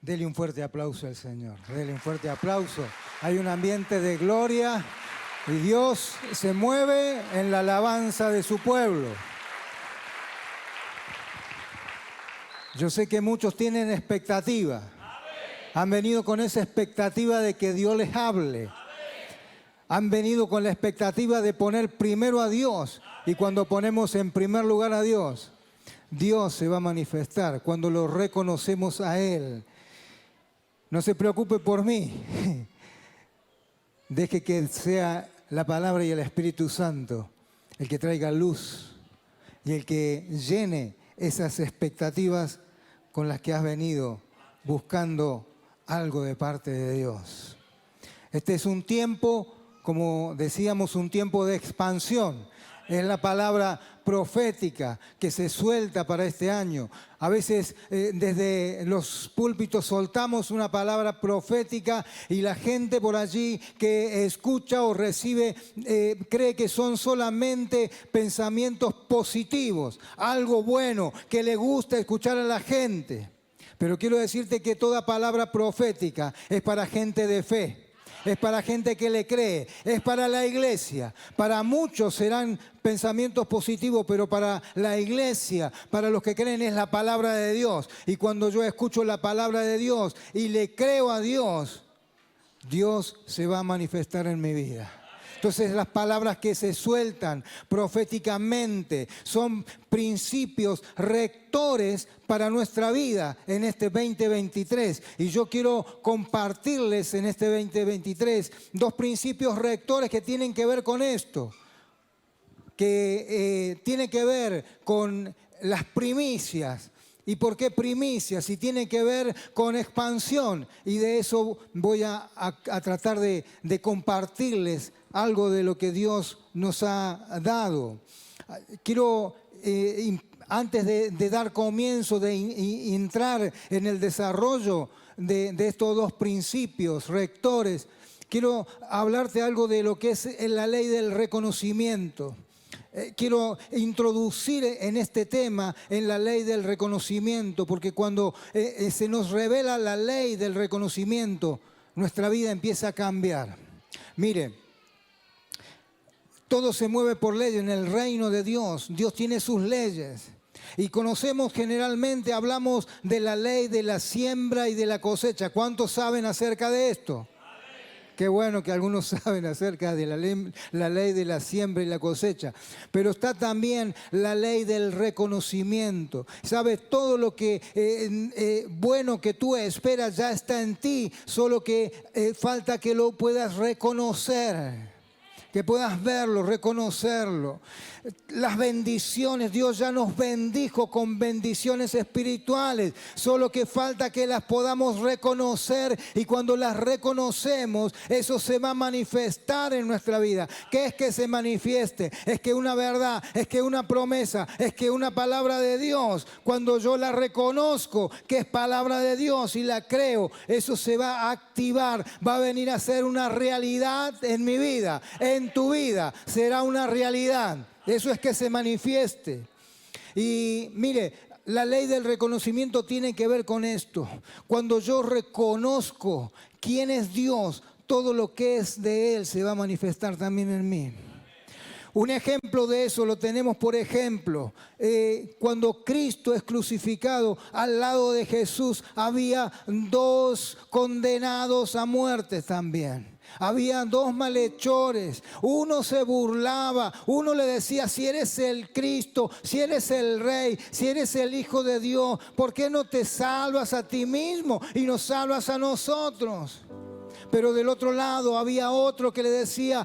Dele un fuerte aplauso al Señor, dele un fuerte aplauso. Hay un ambiente de gloria y Dios se mueve en la alabanza de su pueblo. Yo sé que muchos tienen expectativa. Han venido con esa expectativa de que Dios les hable. Han venido con la expectativa de poner primero a Dios. Y cuando ponemos en primer lugar a Dios, Dios se va a manifestar cuando lo reconocemos a Él. No se preocupe por mí. Deje que sea la palabra y el Espíritu Santo el que traiga luz y el que llene esas expectativas con las que has venido buscando algo de parte de Dios. Este es un tiempo, como decíamos, un tiempo de expansión. Es la palabra profética que se suelta para este año. A veces desde los púlpitos soltamos una palabra profética y la gente por allí que escucha o recibe cree que son solamente pensamientos positivos, algo bueno que le gusta escuchar a la gente. Pero quiero decirte que toda palabra profética es para gente de fe. Es para gente que le cree, es para la iglesia. Para muchos serán pensamientos positivos, pero para la iglesia, para los que creen, es la palabra de Dios. Y cuando yo escucho la palabra de Dios y le creo a Dios, Dios se va a manifestar en mi vida. Entonces las palabras que se sueltan proféticamente son principios rectores para nuestra vida en este 2023. Y yo quiero compartirles en este 2023 dos principios rectores que tienen que ver con esto. Que tiene que ver con las primicias. ¿Y por qué primicias? Y tiene que ver con expansión. Y de eso voy a tratar de compartirles algo de lo que Dios nos ha dado. Quiero, antes de dar comienzo, de entrar en el desarrollo de estos dos principios rectores, quiero hablarte algo de lo que es la ley del reconocimiento. Quiero introducir en este tema, en la ley del reconocimiento, porque cuando se nos revela la ley del reconocimiento, nuestra vida empieza a cambiar. Mire, todo se mueve por ley en el reino de Dios. Dios tiene sus leyes. Y conocemos generalmente, hablamos de la ley de la siembra y de la cosecha. ¿Cuántos saben acerca de esto? Qué bueno que algunos saben acerca de la ley de la siembra y la cosecha. Pero está también la ley del reconocimiento. Sabes, todo lo que bueno que tú esperas ya está en ti, solo que falta que lo puedas reconocer. Que puedas verlo, reconocerlo. Las bendiciones, Dios ya nos bendijo con bendiciones espirituales. Solo que falta que las podamos reconocer y cuando las reconocemos, eso se va a manifestar en nuestra vida. ¿Qué es que se manifieste? Es que una verdad, es que una promesa, es que una palabra de Dios, cuando yo la reconozco que es palabra de Dios y la creo, eso se va a activar, va a venir a ser una realidad en mi vida, en tu vida, será una realidad. Eso es que se manifieste. Y mire, la ley del reconocimiento tiene que ver con esto. Cuando yo reconozco quién es Dios, todo lo que es de Él se va a manifestar también en mí. Un ejemplo de eso lo tenemos, por ejemplo, cuando Cristo es crucificado, al lado de Jesús había dos condenados a muerte también. Había dos malhechores, uno se burlaba, uno le decía, si eres el Cristo, si eres el Rey, si eres el Hijo de Dios, ¿por qué no te salvas a ti mismo y nos salvas a nosotros? Pero del otro lado había otro que le decía,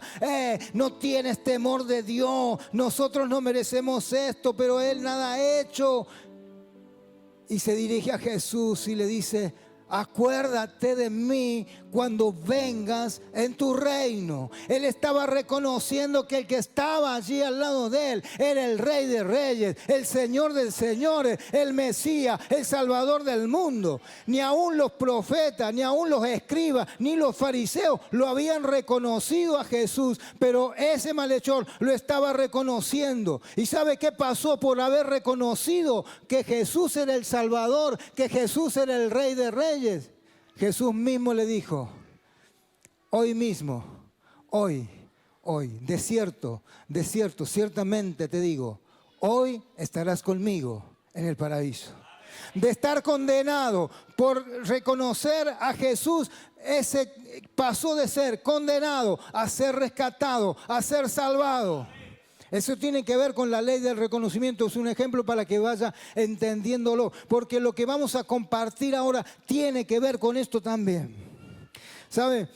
no tienes temor de Dios, nosotros no merecemos esto, pero Él nada ha hecho. Y se dirige a Jesús y le dice, acuérdate de mí cuando vengas en tu reino. Él estaba reconociendo que el que estaba allí al lado de él era el Rey de Reyes, el Señor de Señores, el Mesías, el Salvador del mundo. Ni aún los profetas, ni aún los escribas, ni los fariseos lo habían reconocido a Jesús, pero ese malhechor lo estaba reconociendo. ¿Y sabe qué pasó por haber reconocido que Jesús era el Salvador, que Jesús era el Rey de Reyes? leyes? Jesús mismo le dijo, hoy mismo, hoy, de cierto, ciertamente te digo, hoy estarás conmigo en el paraíso. De estar condenado por reconocer a Jesús, ese pasó de ser condenado a ser rescatado, a ser salvado. Eso tiene que ver con la ley del reconocimiento. Es un ejemplo para que vaya entendiéndolo, porque lo que vamos a compartir ahora tiene que ver con esto también. ¿Sabe?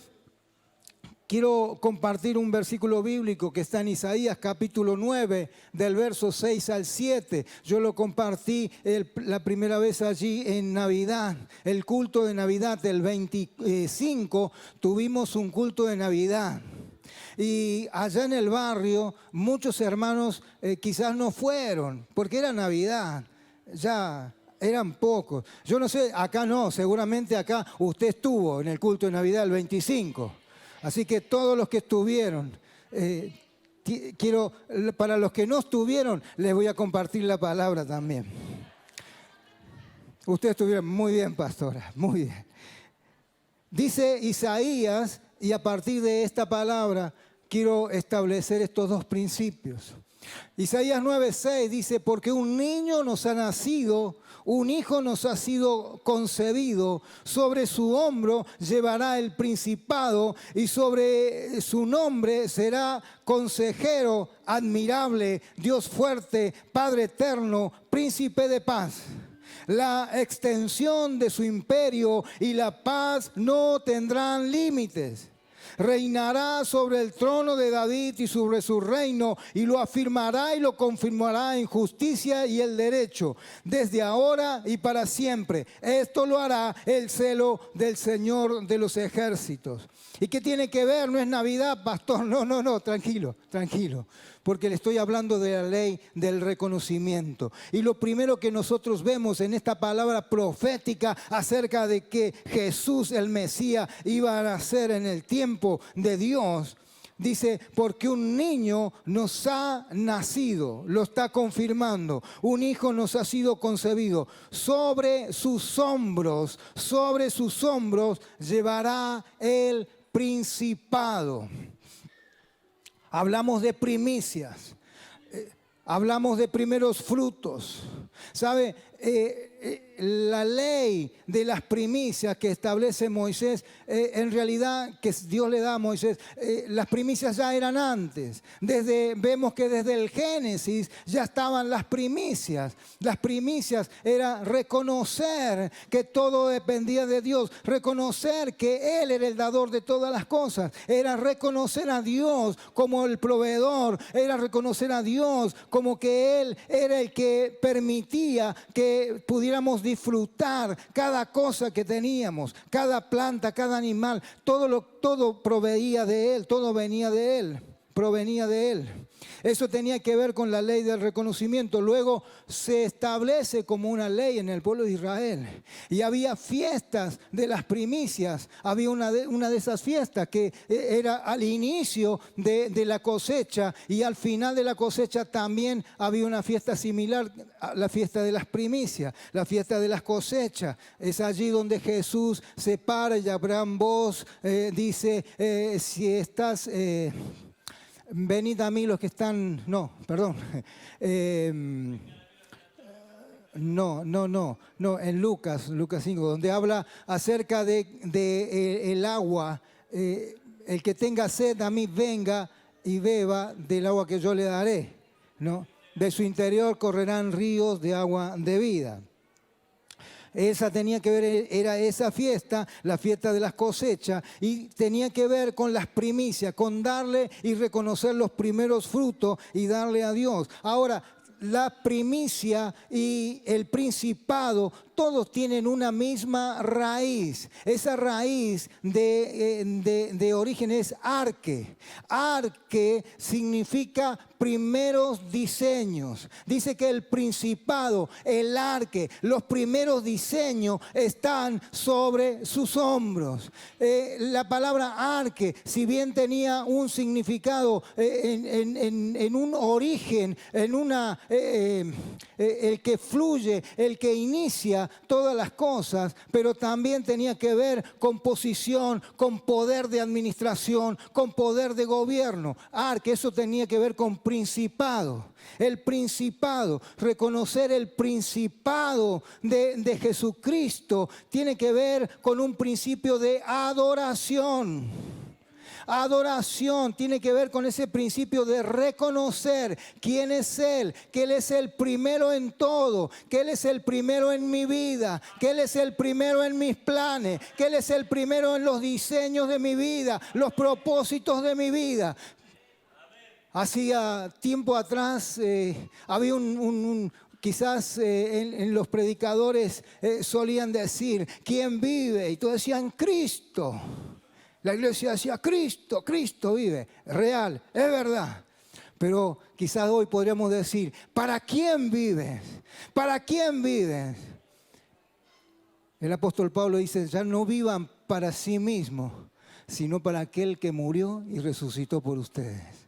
Quiero compartir un versículo bíblico que está en Isaías capítulo 9, del verso 6 al 7. Yo lo compartí la primera vez allí en Navidad, el culto de Navidad del 25, tuvimos un culto de Navidad. Y allá en el barrio muchos hermanos quizás no fueron, porque era Navidad, ya eran pocos. Yo no sé, acá no, seguramente acá usted estuvo en el culto de Navidad el 25. Así que todos los que estuvieron, para los que no estuvieron, les voy a compartir la palabra también. Ustedes estuvieron muy bien, pastora, muy bien. Dice Isaías, y a partir de esta palabra quiero establecer estos dos principios. Isaías 9:6 dice, porque un niño nos ha nacido, un hijo nos ha sido concebido, sobre su hombro llevará el principado y sobre su nombre será consejero admirable, Dios fuerte, Padre eterno, príncipe de paz. La extensión de su imperio y la paz no tendrán límites. Reinará sobre el trono de David y sobre su reino, y lo afirmará y lo confirmará en justicia y el derecho, desde ahora y para siempre. Esto lo hará el celo del Señor de los ejércitos. ¿Y qué tiene que ver? No es Navidad, pastor. No, tranquilo. Porque le estoy hablando de la ley del reconocimiento. Y lo primero que nosotros vemos en esta palabra profética acerca de que Jesús el Mesías iba a nacer en el tiempo de Dios, dice, porque un niño nos ha nacido, lo está confirmando, un hijo nos ha sido concebido, sobre sus hombros llevará el principado. Hablamos de primicias, hablamos de primeros frutos. ¿Sabe? La ley de las primicias que establece Moisés, en realidad que Dios le da a Moisés, las primicias ya eran antes. Vemos que desde el Génesis ya estaban las primicias. Las primicias era reconocer que todo dependía de Dios, reconocer que Él era el dador de todas las cosas, era reconocer a Dios como el proveedor, era reconocer a Dios como que Él era el que permitía que pudiéramos disfrutar cada cosa que teníamos, cada planta, cada animal, todo proveía de Él, todo venía de Él, provenía de Él. Eso tenía que ver con la ley del reconocimiento. Luego se establece como una ley en el pueblo de Israel. Y había fiestas de las primicias. Había una de esas fiestas que era al inicio de la cosecha, y al final de la cosecha también había una fiesta similar a la fiesta de las primicias, la fiesta de las cosechas. Es allí donde Jesús se para y Abraham vos dice, si estás... venid a mí los que están... en Lucas 5, donde habla acerca de el agua. El que tenga sed a mí venga y beba del agua que yo le daré, ¿no? De su interior correrán ríos de agua de vida. Esa tenía que ver, era esa fiesta, la fiesta de las cosechas, y tenía que ver con las primicias, con darle y reconocer los primeros frutos y darle a Dios. Ahora, la primicia y el principado, todos tienen una misma raíz. Esa raíz de origen es arque. Arque significa primeros diseños. Dice que el principado, el arque, los primeros diseños están sobre sus hombros. La palabra arque, si bien tenía un significado en un origen, en una el que fluye, el que inicia todas las cosas, pero también tenía que ver con posición, con poder de administración, con poder de gobierno. Arque, eso tenía que ver con principado. El principado, reconocer el principado de Jesucristo tiene que ver con un principio de adoración. Adoración tiene que ver con ese principio de reconocer quién es Él, que Él es el primero en todo, que Él es el primero en mi vida, que Él es el primero en mis planes, que Él es el primero en los diseños de mi vida, los propósitos de mi vida. Hacía tiempo atrás había quizás en los predicadores solían decir, ¿quién vive? Y todos decían, Cristo. La iglesia decía, Cristo, Cristo vive. Real, es verdad. Pero quizás hoy podríamos decir, ¿para quién vives? ¿Para quién vives? El apóstol Pablo dice, ya no vivan para sí mismos, sino para aquel que murió y resucitó por ustedes.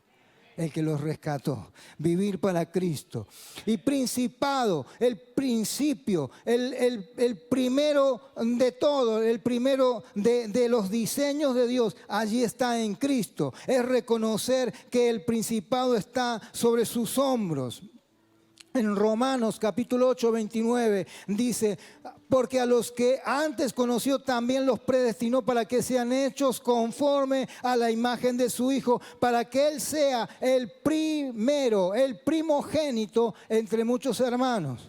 El que los rescató, vivir para Cristo. Y principado, el principio, el primero de todo, el primero de los diseños de Dios, allí está en Cristo. Es reconocer que el principado está sobre sus hombros. En Romanos capítulo 8, 29 dice, porque a los que antes conoció también los predestinó para que sean hechos conforme a la imagen de su Hijo, para que Él sea el primero, el primogénito entre muchos hermanos.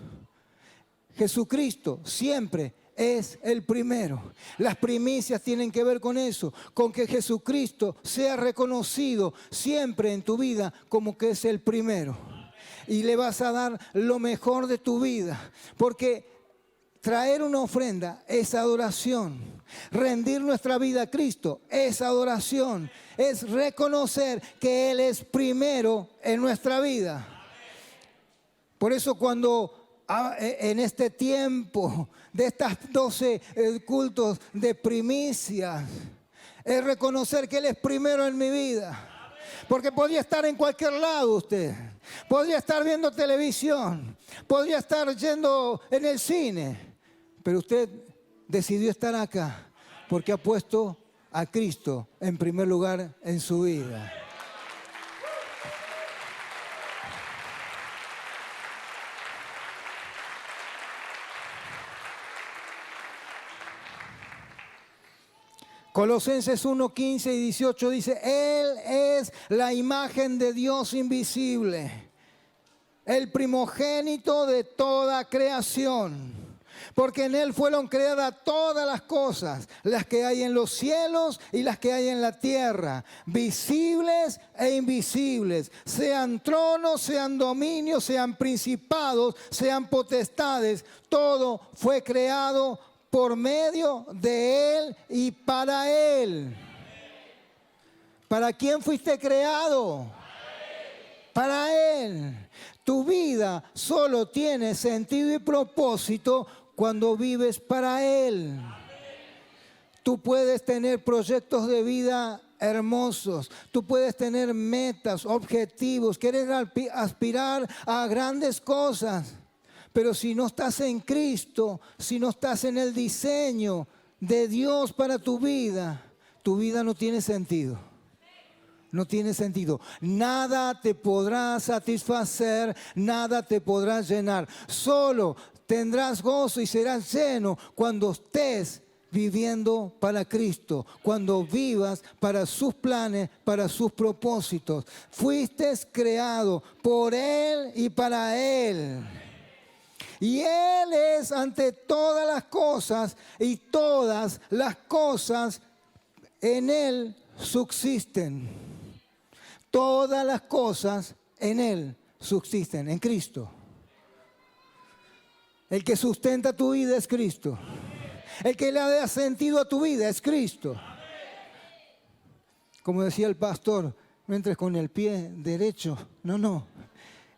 Jesucristo siempre es el primero. Las primicias tienen que ver con eso, con que Jesucristo sea reconocido siempre en tu vida como que es el primero. Y le vas a dar lo mejor de tu vida, porque traer una ofrenda es adoración. Rendir nuestra vida a Cristo es adoración. Es reconocer que Él es primero en nuestra vida. Por eso cuando en este tiempo de estas 12 cultos de primicias, es reconocer que Él es primero en mi vida. Porque podría estar en cualquier lado usted. Podría estar viendo televisión. Podría estar yendo en el cine. Pero usted decidió estar acá porque ha puesto a Cristo en primer lugar en su vida. Colosenses 1, 15 y 18 dice, Él es la imagen de Dios invisible, el primogénito de toda creación, porque en Él fueron creadas todas las cosas, las que hay en los cielos y las que hay en la tierra, visibles e invisibles, sean tronos, sean dominios, sean principados, sean potestades, todo fue creado por medio de Él y para Él. ¿Para quién fuiste creado? Para Él. Tu vida solo tiene sentido y propósito cuando vives para Él. Tú puedes tener proyectos de vida hermosos, tú puedes tener metas, objetivos, querer aspirar a grandes cosas. Pero si no estás en Cristo, si no estás en el diseño de Dios para tu vida no tiene sentido. No tiene sentido. Nada te podrá satisfacer, nada te podrá llenar. Solo tendrás gozo y serás lleno cuando estés viviendo para Cristo, cuando vivas para sus planes, para sus propósitos. Fuiste creado por Él y para Él. Y Él es ante todas las cosas y todas las cosas en Él subsisten. Todas las cosas en Él subsisten, en Cristo. El que sustenta tu vida es Cristo. El que le da sentido a tu vida es Cristo. Como decía el pastor, No entres con el pie derecho. No, no.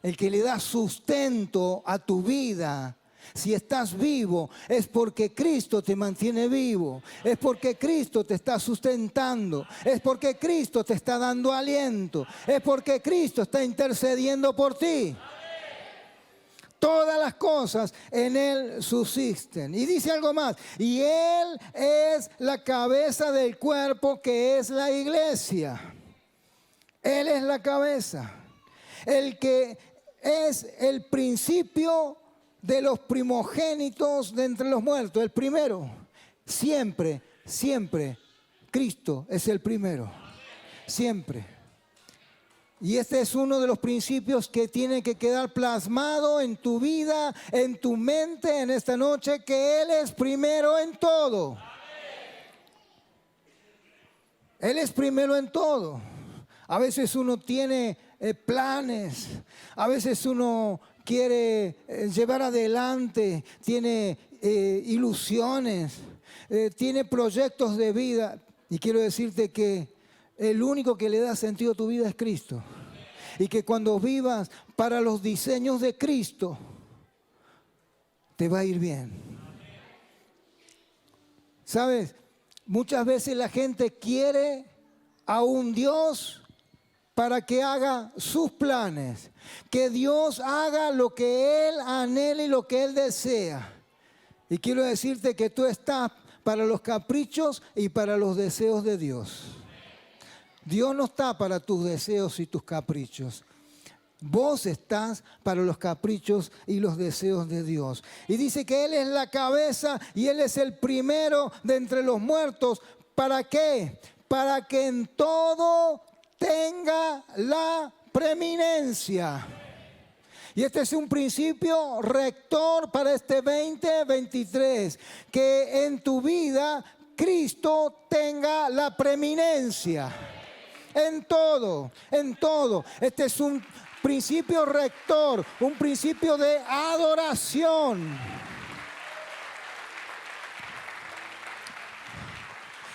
El que le da sustento a tu vida. Si estás vivo, es porque Cristo te mantiene vivo. Es porque Cristo te está sustentando. Es porque Cristo te está dando aliento. Es porque Cristo está intercediendo por ti. Todas las cosas en Él subsisten. Y dice algo más. Y Él es la cabeza del cuerpo que es la iglesia. Él es la cabeza. El que es el principio de los primogénitos de entre los muertos. El primero. Siempre, siempre. Cristo es el primero. Siempre. Y este es uno de los principios que tiene que quedar plasmado en tu vida, en tu mente en esta noche, que Él es primero en todo. Él es primero en todo. A veces uno tiene planes, a veces uno quiere llevar adelante, tiene ilusiones, tiene proyectos de vida. Y quiero decirte que el único que le da sentido a tu vida es Cristo. Y que cuando vivas para los diseños de Cristo, te va a ir bien. ¿Sabes? Muchas veces la gente quiere a un Dios para que haga sus planes. Que Dios haga lo que Él anhela y lo que Él desea. Y quiero decirte que tú estás para los caprichos y para los deseos de Dios. Dios no está para tus deseos y tus caprichos. Vos estás para los caprichos y los deseos de Dios. Y dice que Él es la cabeza y Él es el primero de entre los muertos. ¿Para qué? Para que en todo tenga la preeminencia. Y este es un principio rector para este 2023. Que en tu vida Cristo tenga la preeminencia. En todo, en todo. Este es un principio rector, un principio de adoración.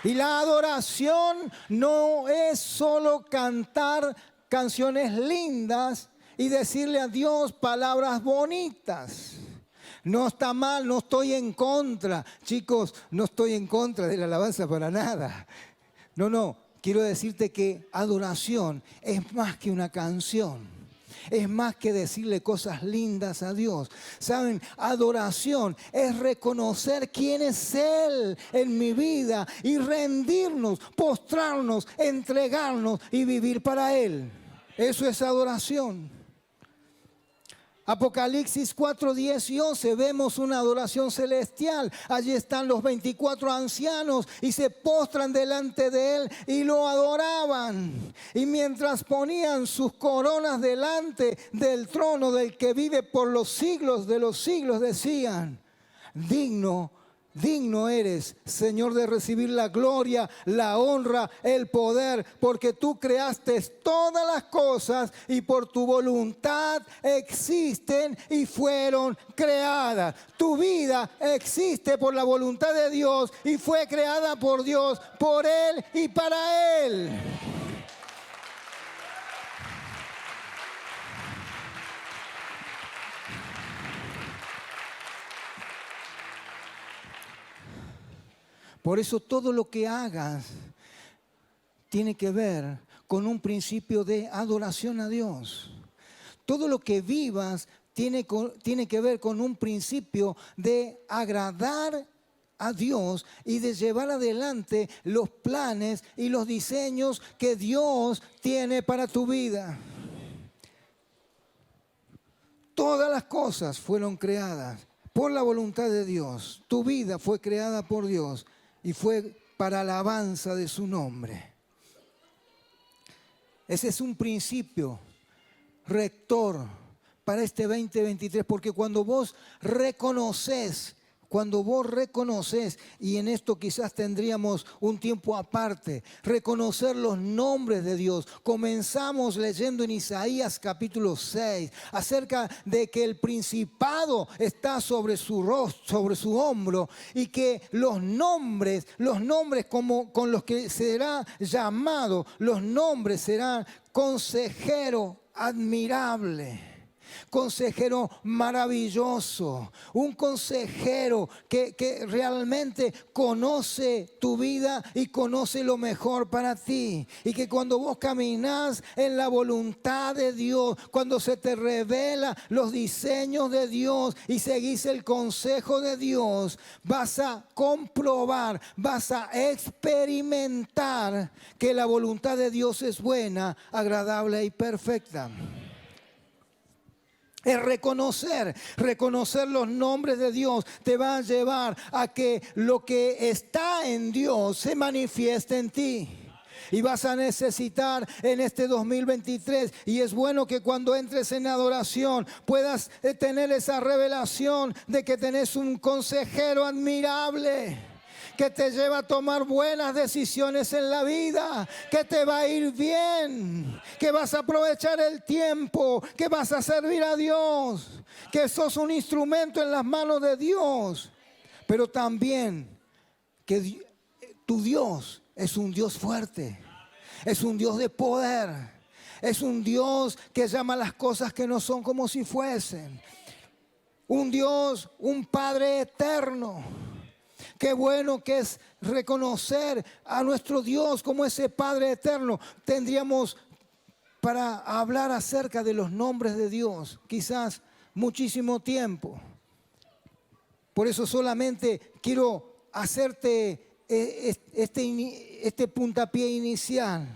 Y la adoración no es solo cantar canciones lindas y decirle a Dios palabras bonitas. No está mal, no estoy en contra. Chicos, no estoy en contra de la alabanza para nada. No, no. Quiero decirte que adoración es más que una canción. Es más que decirle cosas lindas a Dios. ¿Saben? Adoración es reconocer quién es Él en mi vida y rendirnos, postrarnos, entregarnos y vivir para Él. Eso es adoración. Apocalipsis 4, 10 y 11 vemos una adoración celestial. Allí están los 24 ancianos y se postran delante de Él y lo adoraban. Y mientras ponían sus coronas delante del trono del que vive por los siglos de los siglos, decían: digno eres, Señor, de recibir la gloria, la honra, el poder, porque tú creaste todas las cosas y por tu voluntad existen y fueron creadas. Tu vida existe por la voluntad de Dios y fue creada por Dios, por Él y para Él. Por eso todo lo que hagas tiene que ver con un principio de adoración a Dios. Todo lo que vivas tiene que ver con un principio de agradar a Dios y de llevar adelante los planes y los diseños que Dios tiene para tu vida. Todas las cosas fueron creadas por la voluntad de Dios. Tu vida fue creada por Dios y fue para alabanza de su nombre. Ese es un principio rector para este 2023, porque cuando vos reconoces cuando vos reconoces, y en esto quizás tendríamos un tiempo aparte, reconocer los nombres de Dios. Comenzamos leyendo en Isaías capítulo 6 acerca de que el principado está sobre su rostro, sobre su hombro, y que los nombres como con los que será llamado, los nombres serán consejero admirable, consejero maravilloso, un consejero que realmente conoce tu vida y conoce lo mejor para ti. Y que cuando vos caminás en la voluntad de Dios, cuando se te revela los diseños de Dios y seguís el consejo de Dios, vas a comprobar, vas a experimentar que la voluntad de Dios es buena, agradable y perfecta. Es reconocer los nombres de Dios te va a llevar a que lo que está en Dios se manifieste en ti. Y vas a necesitar en este 2023, y es bueno que cuando entres en adoración puedas tener esa revelación de que tenés un consejero admirable, que te lleva a tomar buenas decisiones en la vida, que te va a ir bien, que vas a aprovechar el tiempo, que vas a servir a Dios, que sos un instrumento en las manos de Dios, pero también que tu Dios es un Dios fuerte, es un Dios de poder, es un Dios que llama las cosas que no son como si fuesen, un Dios, un Padre eterno. Qué bueno que es reconocer a nuestro Dios como ese Padre eterno. Tendríamos para hablar acerca de los nombres de Dios quizás muchísimo tiempo. Por eso solamente quiero hacerte este puntapié inicial,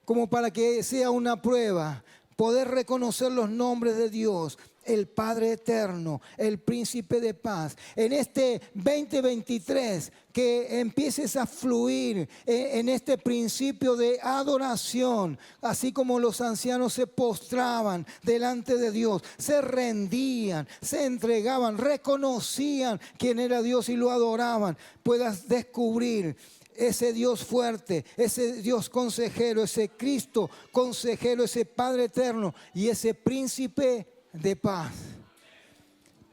como para que sea una prueba, poder reconocer los nombres de Dios. El Padre eterno, el príncipe de paz. En este 2023, que empieces a fluir en este principio de adoración, así como los ancianos se postraban delante de Dios, se rendían, se entregaban, reconocían quién era Dios y lo adoraban. Puedas descubrir ese Dios fuerte, ese Dios consejero, ese Cristo consejero, ese Padre eterno y ese príncipe de paz.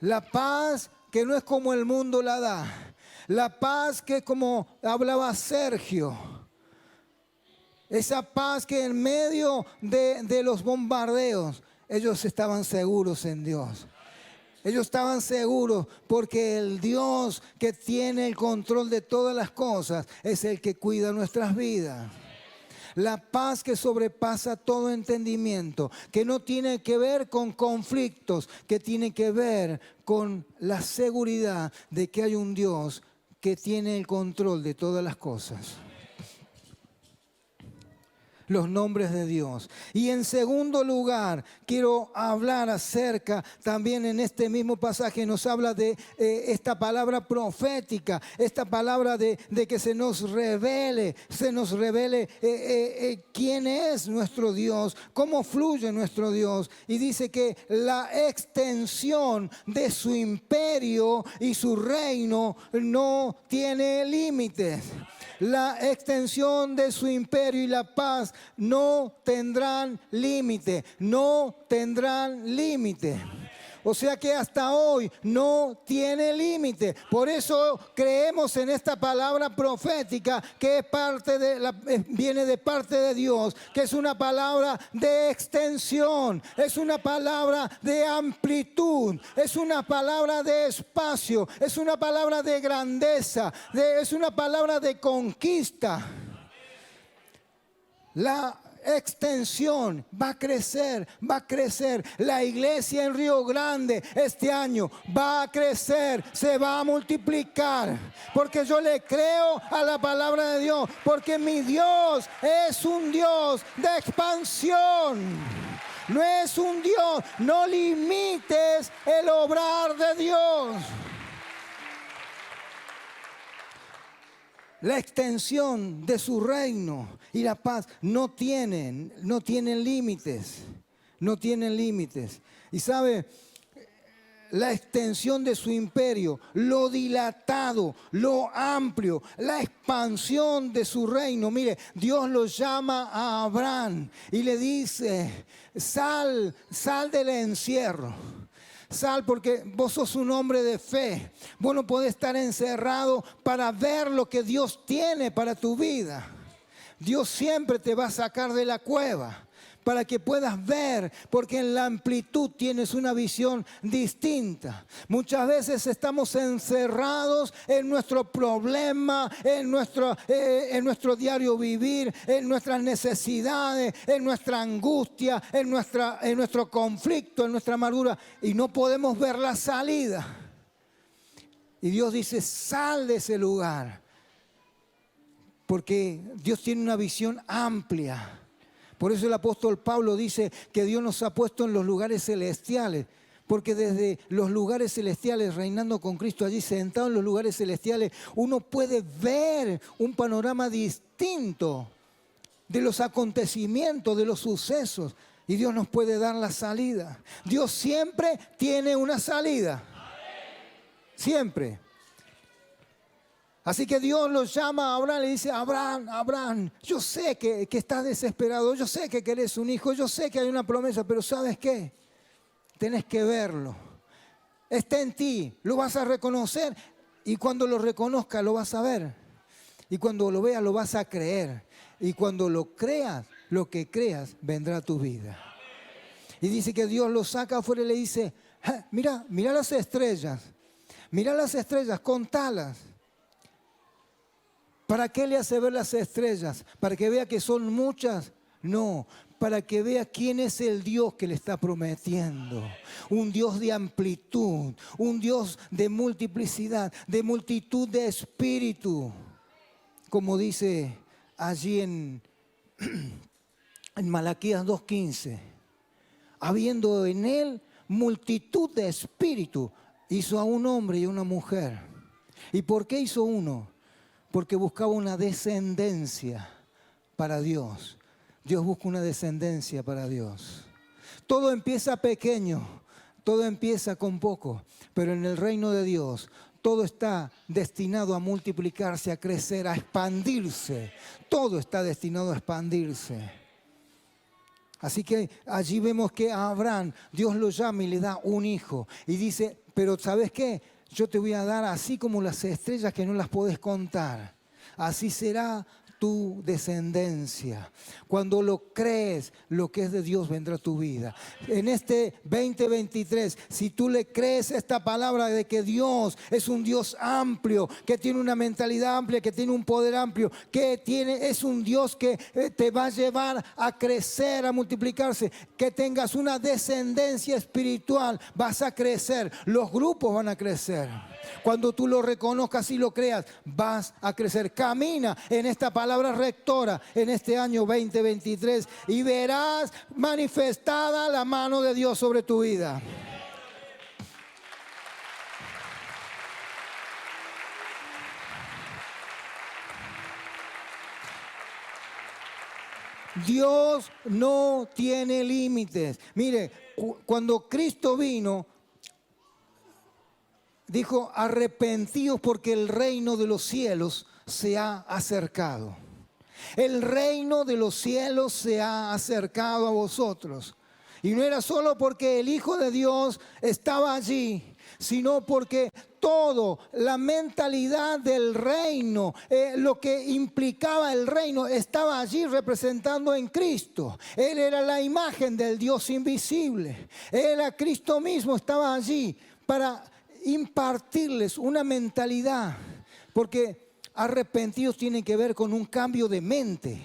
La paz que no es como el mundo la da. La paz que, como hablaba Sergio, esa paz que en medio de los bombardeos ellos estaban seguros en Dios. Ellos estaban seguros porque el Dios que tiene el control de todas las cosas es el que cuida nuestras vidas. La paz que sobrepasa todo entendimiento, que no tiene que ver con conflictos, que tiene que ver con la seguridad de que hay un Dios que tiene el control de todas las cosas. Los nombres de Dios. Y en segundo lugar, quiero hablar acerca, también en este mismo pasaje nos habla de esta palabra profética, esta palabra de que se nos revele quién es nuestro Dios, cómo fluye nuestro Dios. Y dice que la extensión de su imperio y su reino no tiene límites. La extensión de su imperio y la paz no tendrán límite, no tendrán límite. O sea que hasta hoy no tiene límite. Por eso creemos en esta palabra profética que es viene de parte de Dios, que es una palabra de extensión, es una palabra de amplitud, es una palabra de espacio, es una palabra de grandeza, es una palabra de conquista. La extensión va a crecer, va a crecer. La iglesia en Río Grande este año va a crecer, se va a multiplicar, porque yo le creo a la palabra de Dios, porque mi Dios es un Dios de expansión. No es un Dios, no limites el obrar de Dios. La extensión de su reino y la paz no tienen límites, no tienen límites. Y sabe, la extensión de su imperio, lo dilatado, lo amplio, la expansión de su reino. Mire, Dios lo llama a Abraham y le dice, sal del encierro. Sal porque vos sos un hombre de fe. Vos no podés estar encerrado para ver lo que Dios tiene para tu vida. Dios siempre te va a sacar de la cueva para que puedas ver, porque en la amplitud tienes una visión distinta. Muchas veces estamos encerrados en nuestro problema, en nuestro diario vivir, en nuestras necesidades, en nuestra angustia, en nuestro conflicto, en nuestra amargura, y no podemos ver la salida. Y Dios dice, sal de ese lugar, porque Dios tiene una visión amplia. Por eso el apóstol Pablo dice que Dios nos ha puesto en los lugares celestiales, porque desde los lugares celestiales, reinando con Cristo allí sentado en los lugares celestiales, uno puede ver un panorama distinto de los acontecimientos, de los sucesos, y Dios nos puede dar la salida. Dios siempre tiene una salida, siempre. Así que Dios lo llama a Abraham y le dice, Abraham, Abraham, yo sé que estás desesperado, yo sé que querés un hijo, yo sé que hay una promesa, pero ¿sabes qué? Tenés que verlo. Está en ti, lo vas a reconocer y cuando lo reconozcas lo vas a ver. Y cuando lo veas lo vas a creer. Y cuando lo creas, lo que creas vendrá a tu vida. Y dice que Dios lo saca afuera y le dice, mira las estrellas, contalas. ¿Para qué le hace ver las estrellas? ¿Para que vea que son muchas? No, para que vea quién es el Dios que le está prometiendo. Un Dios de amplitud, un Dios de multiplicidad, de multitud de espíritu. Como dice allí en Malaquías 2:15. Habiendo en él multitud de espíritu, hizo a un hombre y a una mujer. ¿Y por qué hizo uno? Porque buscaba una descendencia para Dios. Dios busca una descendencia para Dios. Todo empieza pequeño, todo empieza con poco, pero en el reino de Dios todo está destinado a multiplicarse, a crecer, a expandirse. Todo está destinado a expandirse. Así que allí vemos que a Abraham Dios lo llama y le da un hijo. Y dice, pero ¿sabes qué? Yo te voy a dar así como las estrellas que no las podés contar. Así será tu descendencia. Cuando lo crees, lo que es de Dios vendrá a tu vida. En este 2023, si tú le crees esta palabra de que Dios es un Dios amplio, que tiene una mentalidad amplia, que tiene un poder amplio, es un Dios que te va a llevar a crecer, a multiplicarse, que tengas una descendencia espiritual, vas a crecer, los grupos van a crecer. Cuando tú lo reconozcas y lo creas, vas a crecer. Camina en esta palabra rectora en este año 2023 y verás manifestada la mano de Dios sobre tu vida. Dios no tiene límites. Mire, cuando Cristo vino, dijo, arrepentidos porque el reino de los cielos se ha acercado. El reino de los cielos se ha acercado a vosotros. Y no era solo porque el Hijo de Dios estaba allí, sino porque todo, la mentalidad del reino, lo que implicaba el reino, estaba allí representando en Cristo. Él era la imagen del Dios invisible. Era Cristo mismo, estaba allí para impartirles una mentalidad, porque arrepentidos tiene que ver con un cambio de mente,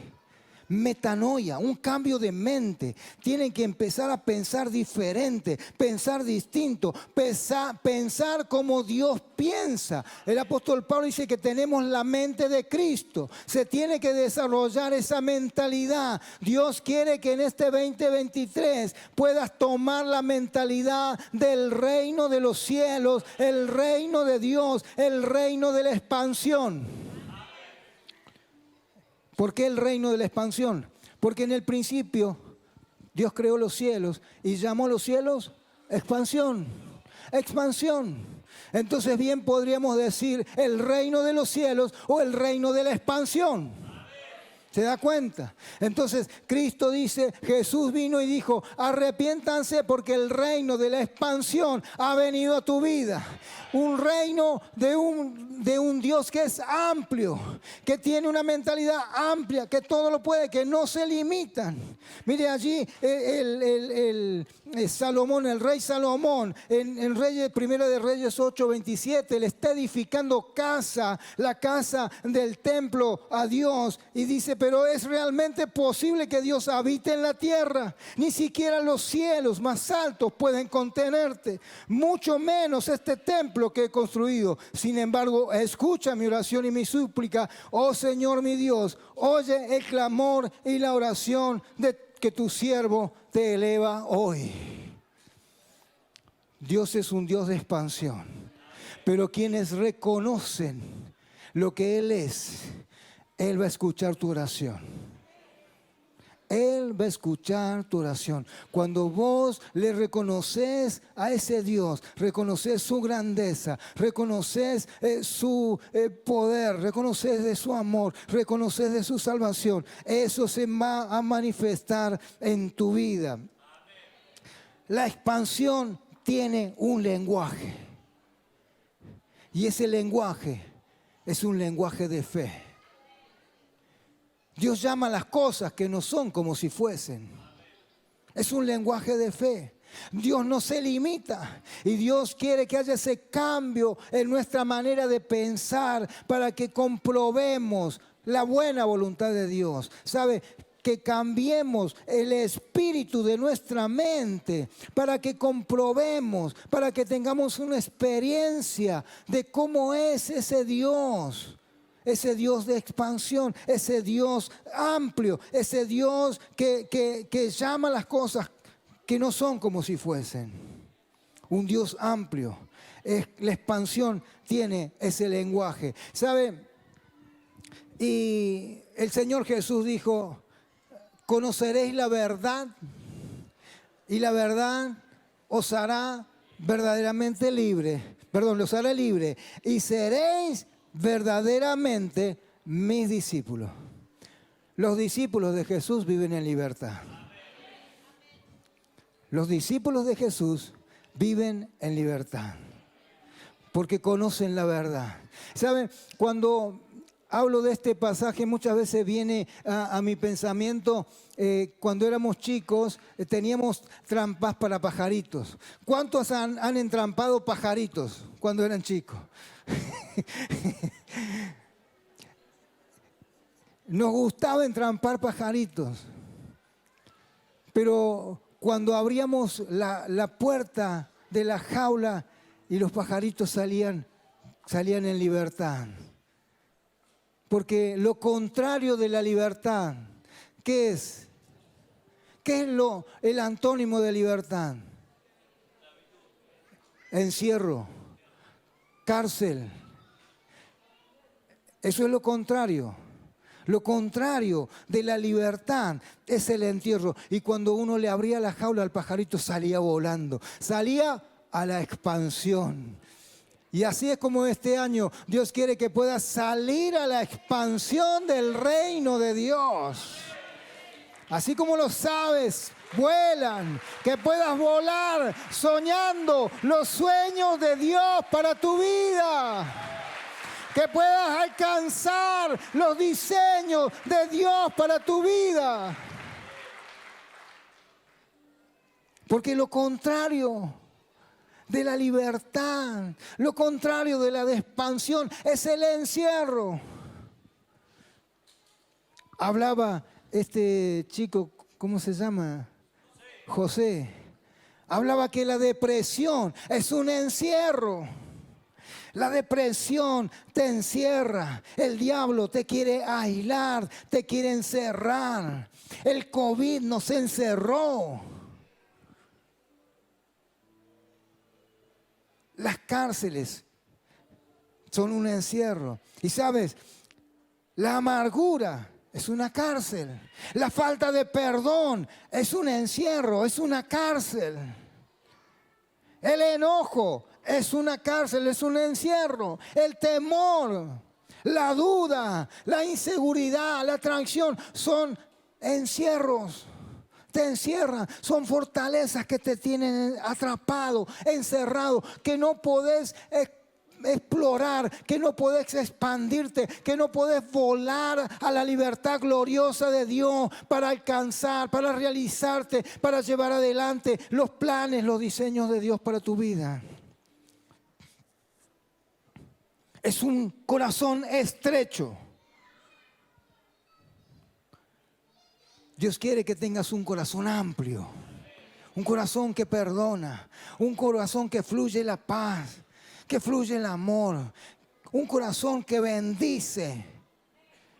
metanoia, un cambio de mente. Tienen que empezar a pensar diferente, pensar distinto, pensar como Dios piensa. El apóstol Pablo dice que tenemos la mente de Cristo. Se tiene que desarrollar esa mentalidad. Dios quiere que en este 2023 puedas tomar la mentalidad del reino de los cielos, el reino de Dios, el reino de la expansión. ¿Por qué el reino de la expansión? Porque en el principio Dios creó los cielos y llamó a los cielos expansión. expansión. Entonces bien podríamos decir el reino de los cielos o el reino de la expansión. ¿Se da cuenta? Entonces Cristo dice, Jesús vino y dijo, arrepiéntanse porque el reino de la expansión ha venido a tu vida. Un reino de un Dios que es amplio, que tiene una mentalidad amplia, que todo lo puede, que no se limitan. Mire allí Salomón, el rey Salomón, en Reyes, Primera de Reyes 8:27, le está edificando la casa del templo a Dios. Y dice, pero ¿es realmente posible que Dios habite en la tierra? Ni siquiera los cielos más altos pueden contenerte, mucho menos este templo que he construido. Sin embargo, escucha mi oración y mi súplica, oh Señor mi Dios, oye el clamor y la oración que tu siervo te eleva hoy. Dios es un Dios de expansión, pero quienes reconocen lo que Él es, Él va a escuchar tu oración. Él va a escuchar tu oración. Cuando vos le reconoces a ese Dios, reconoces su grandeza, reconoces su poder, reconoces de su amor, reconoces de su salvación, eso se va a manifestar en tu vida. La expansión tiene un lenguaje. Y ese lenguaje es un lenguaje de fe. Dios llama a las cosas que no son como si fuesen. Es un lenguaje de fe. Dios no se limita y Dios quiere que haya ese cambio en nuestra manera de pensar para que comprobemos la buena voluntad de Dios. ¿Sabe? Que cambiemos el espíritu de nuestra mente para que comprobemos, para que tengamos una experiencia de cómo es ese Dios. Ese Dios de expansión, ese Dios amplio, ese Dios que llama las cosas que no son como si fuesen. Un Dios amplio. La expansión tiene ese lenguaje. ¿Sabe? Y el Señor Jesús dijo, conoceréis la verdad y la verdad os hará verdaderamente libre. Perdón, los hará libre y seréis verdaderamente mis discípulos. Los discípulos de Jesús viven en libertad. Los discípulos de Jesús viven en libertad porque conocen la verdad. ¿Saben? Cuando hablo de este pasaje muchas veces viene a mi pensamiento, cuando éramos chicos teníamos trampas para pajaritos. ¿Cuántos han entrampado pajaritos cuando eran chicos? Nos gustaba entrampar pajaritos, pero cuando abríamos la puerta de la jaula y los pajaritos salían en libertad. Porque lo contrario de la libertad, ¿qué es? ¿Qué es el antónimo de libertad? Encierro, cárcel. Eso es lo contrario. Lo contrario de la libertad es el entierro. Y cuando uno le abría la jaula al pajarito salía volando, salía a la expansión. Y así es como este año Dios quiere que puedas salir a la expansión del reino de Dios. Así como lo sabes, vuelan, que puedas volar soñando los sueños de Dios para tu vida. Que puedas alcanzar los diseños de Dios para tu vida. Porque lo contrario de la libertad, lo contrario de la expansión es el encierro. Hablaba este chico, ¿cómo se llama? José. Hablaba que la depresión es un encierro. La depresión te encierra. El diablo te quiere aislar, te quiere encerrar. El COVID nos encerró. Las cárceles son un encierro. Y sabes, la amargura es una cárcel. La falta de perdón es un encierro, es una cárcel. El enojo es una cárcel, es un encierro. El temor, la duda, la inseguridad, la traición son encierros. Te encierran, son fortalezas que te tienen atrapado, encerrado, que no podés explorar, que no podés expandirte, que no podés volar a la libertad gloriosa de Dios para alcanzar, para realizarte, para llevar adelante los planes, los diseños de Dios para tu vida. Es un corazón estrecho. Dios quiere que tengas un corazón amplio, un corazón que perdona, un corazón que fluye la paz, que fluye el amor, un corazón que bendice.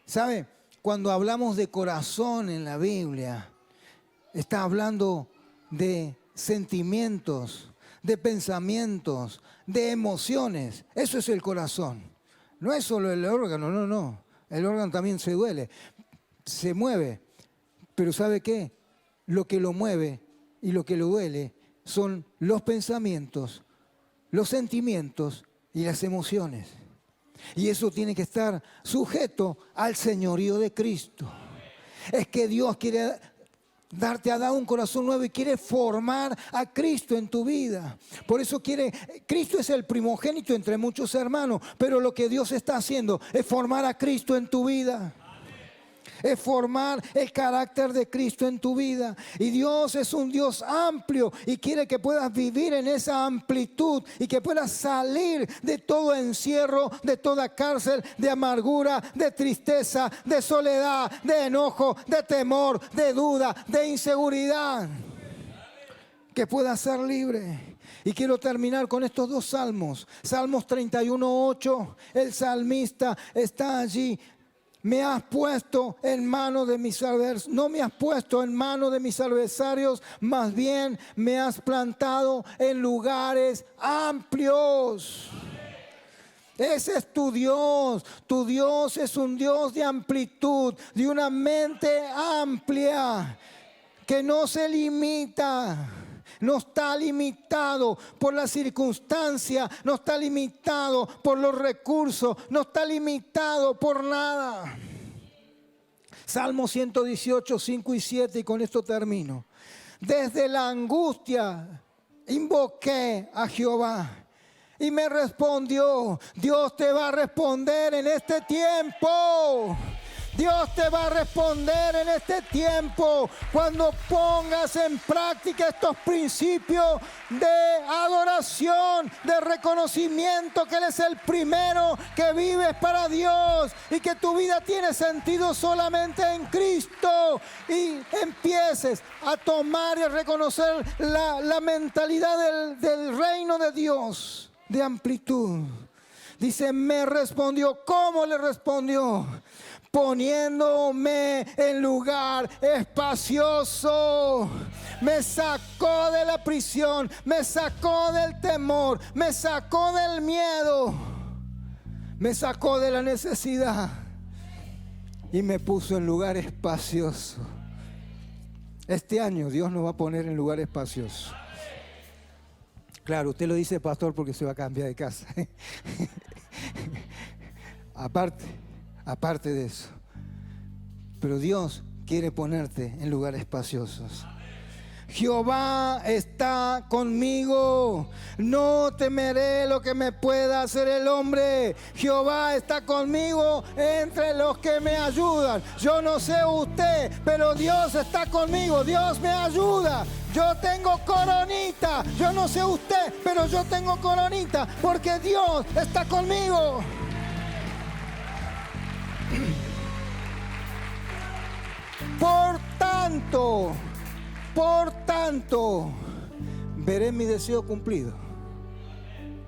¿Sabe? Cuando hablamos de corazón en la Biblia, está hablando de sentimientos, de pensamientos, de emociones. Eso es el corazón. No es solo el órgano, no. El órgano también se duele, se mueve. Pero ¿sabe qué? Lo que lo mueve y lo que lo duele son los pensamientos, los sentimientos y las emociones. Y eso tiene que estar sujeto al señorío de Cristo. Es que Dios quiere ha dado un corazón nuevo y quiere formar a Cristo en tu vida. Por eso Cristo es el primogénito entre muchos hermanos, pero lo que Dios está haciendo es formar a Cristo en tu vida. Es formar el carácter de Cristo en tu vida. Y Dios es un Dios amplio y quiere que puedas vivir en esa amplitud y que puedas salir de todo encierro, de toda cárcel, de amargura, de tristeza, de soledad, de enojo, de temor, de duda, de inseguridad. Que puedas ser libre. Y quiero terminar con estos dos salmos. Salmos 31:8. El salmista está allí. Me has puesto en mano de mis adversarios, no me has puesto en mano de mis adversarios, más bien me has plantado en lugares amplios. Ese es tu Dios es un Dios de amplitud, de una mente amplia, que no se limita. No está limitado por la circunstancia, no está limitado por los recursos, no está limitado por nada. Salmo 118, 5 y 7, y con esto termino. Desde la angustia invoqué a Jehová y me respondió. Dios te va a responder en este tiempo. Dios te va a responder en este tiempo cuando pongas en práctica estos principios de adoración, de reconocimiento que Él es el primero, que vives para Dios y que tu vida tiene sentido solamente en Cristo, y empieces a tomar y a reconocer la mentalidad del reino de Dios de amplitud. Dice, me respondió. ¿Cómo le respondió? Poniéndome en lugar espacioso. Me sacó de la prisión, me sacó del temor, me sacó del miedo, me sacó de la necesidad y me puso en lugar espacioso. Este año Dios nos va a poner en lugar espacioso. Claro, usted lo dice, pastor, porque se va a cambiar de casa. Aparte de eso. Pero Dios quiere ponerte en lugares espaciosos. Jehová está conmigo, no temeré lo que me pueda hacer el hombre. Jehová está conmigo entre los que me ayudan. Yo no sé usted, pero Dios está conmigo, Dios me ayuda. Yo tengo coronita, yo no sé usted, pero yo tengo coronita, porque Dios está conmigo. Por tanto, veré mi deseo cumplido.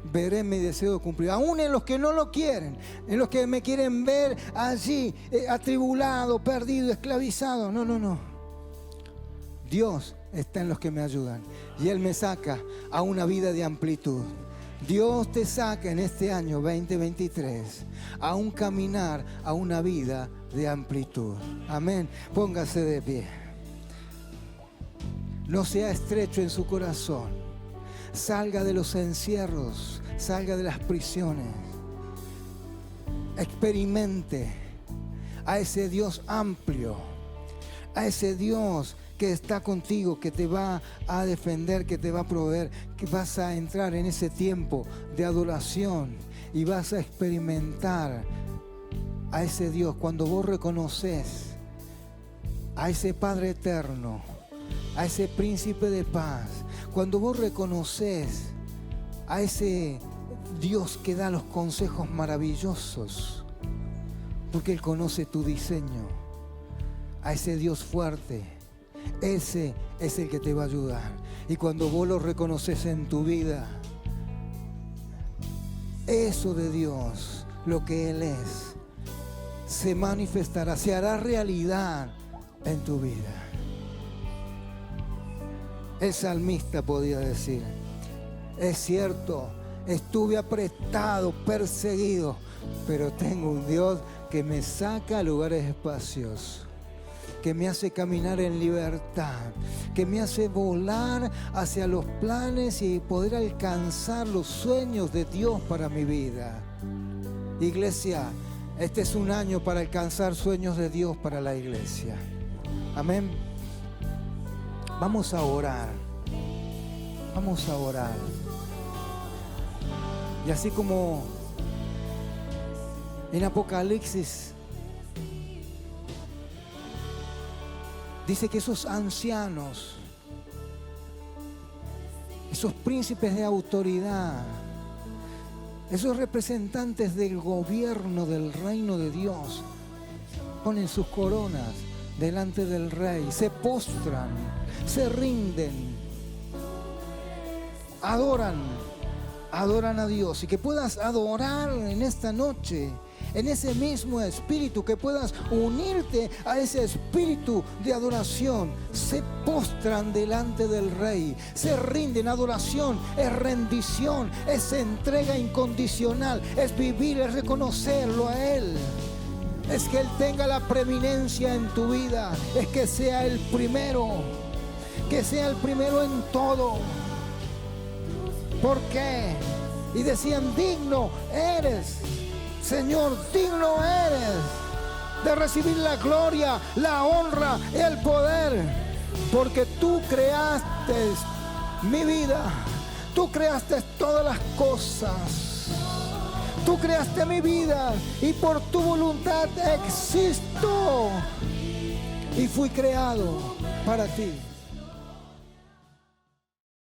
Veré mi deseo cumplido. Aún en los que no lo quieren, en los que me quieren ver allí, atribulado, perdido, esclavizado. No. Dios está en los que me ayudan. Y Él me saca a una vida de amplitud. Dios te saca en este año 2023 a un caminar, a una vida de amplitud. Amén. Póngase de pie. No sea estrecho en su corazón. salga de los encierros, salga de las prisiones. Experimente a ese Dios amplio, a ese Dios que está contigo, que te va a defender, que te va a proveer, que vas a entrar en ese tiempo de adoración y vas a experimentar a ese Dios. Cuando vos reconoces a ese Padre eterno, a ese Príncipe de paz, cuando vos reconoces a ese Dios que da los consejos maravillosos, porque Él conoce tu diseño, a ese Dios fuerte, ese es el que te va a ayudar. Y cuando vos lo reconoces en tu vida, eso de Dios, lo que Él es, se manifestará, se hará realidad en tu vida. El salmista podía decir: es cierto, estuve apretado, perseguido, pero tengo un Dios que me saca a lugares espaciosos, que me hace caminar en libertad, que me hace volar hacia los planes y poder alcanzar los sueños de Dios para mi vida. Iglesia, este es un año para alcanzar sueños de Dios para la iglesia. Amén. Vamos a orar. Vamos a orar. Y así como en Apocalipsis dice que esos ancianos, esos príncipes de autoridad, esos representantes del gobierno del reino de Dios, ponen sus coronas delante del Rey, se postran, se rinden, adoran a Dios. Y que puedas adorar en esta noche en ese mismo espíritu, que puedas unirte a ese espíritu de adoración. Se postran delante del Rey, se rinden. Adoración es rendición, es entrega incondicional, es vivir, es reconocerlo a Él, es que Él tenga la preeminencia en tu vida, es que sea el primero, que sea el primero en todo. ¿Por qué? Y decían: digno eres, Señor, digno eres de recibir la gloria, la honra, el poder, porque tú creaste mi vida, tú creaste todas las cosas, tú creaste mi vida y por tu voluntad existo y fui creado para ti.